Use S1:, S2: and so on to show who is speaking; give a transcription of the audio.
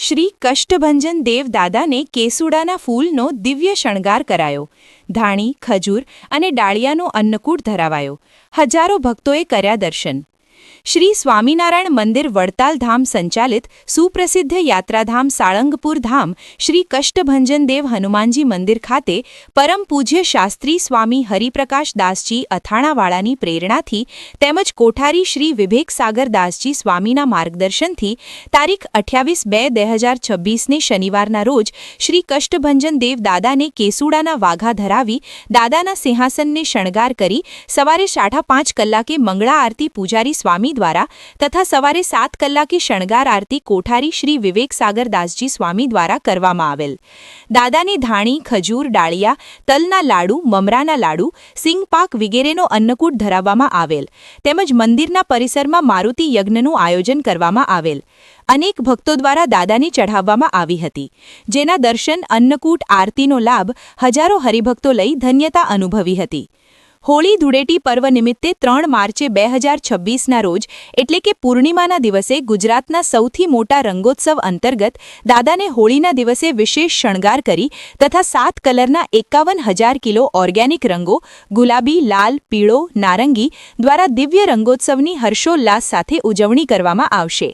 S1: શ્રી કષ્ટભંજન દેવ દાદાને કેસુડાના ફૂલનો દિવ્ય શણગાર કરાયો. ધાણી, ખજૂર અને ડાળિયાનો અન્નકૂટ ધરાવાયો. હજારો ભક્તોએ કર્યા દર્શન. શ્રી સ્વામિનારાયણ મંદિર વડતાલ ધામ સંચાલિત સુપ્રસિદ્ધ યાત્રાધામ સાળંગપુર ધામ શ્રી કષ્ટભંજન દેવ હનુમાનજી મંદિર ખાતે પરમ પૂજ્ય શાસ્ત્રી સ્વામી હરિપ્રકાશ દાસજી અથાણાવાળાની પ્રેરણાથી તેમજ કોઠારી શ્રી વિવેકસાગર દાસજી સ્વામીના માર્ગદર્શનથી તારીખ 28/2/2026ને શનિવારના રોજ શ્રી કષ્ટભંજન દેવ દાદાને કેસુડાના વાઘા ધરાવી દાદાના સિંહાસનને શણગાર કરી સવારે 5:30 કલાકે મંગળા આરતી પૂજારી સ્વામી દ્વારા તથા સવારે 7 કલાકે શણગાર આરતી કોઠારી શ્રી વિવેકસાગર દાસજી સ્વામી દ્વારા કરવામાં આવેલ. દાદાને ધાણી, ખજૂર, ડાળિયા, તલના લાડુ, મમરાના લાડુ, સિંગપાક વગેરેનો અન્નકૂટ ધરાવવામાં આવેલ તેમજ મંદિરના પરિસરમાં મારુતિ યજ્ઞનું આયોજન કરવામાં આવેલ. અનેક ભક્તો દ્વારા દાદાને ચઢાવવામાં આવી હતી, જેના દર્શન, અન્નકૂટ, આરતીનો લાભ હજારો હરિભક્તો લઈ ધન્યતા અનુભવી હતી. હોળી ધૂળેટી પર્વ નિમિત્તે 3 માર્ચે 2026ના રોજ એટલે કે પૂર્ણિમાના દિવસે ગુજરાતના સૌથી મોટા રંગોત્સવ અંતર્ગત દાદાને હોળીના દિવસે વિશેષ શણગાર કરી તથા 7 કલરના 51,000 કિલો ઓર્ગેનિક રંગો ગુલાબી, લાલ, પીળો, નારંગી દ્વારા દિવ્ય રંગોત્સવની હર્ષોલ્લાસ સાથે ઉજવણી કરવામાં આવશે.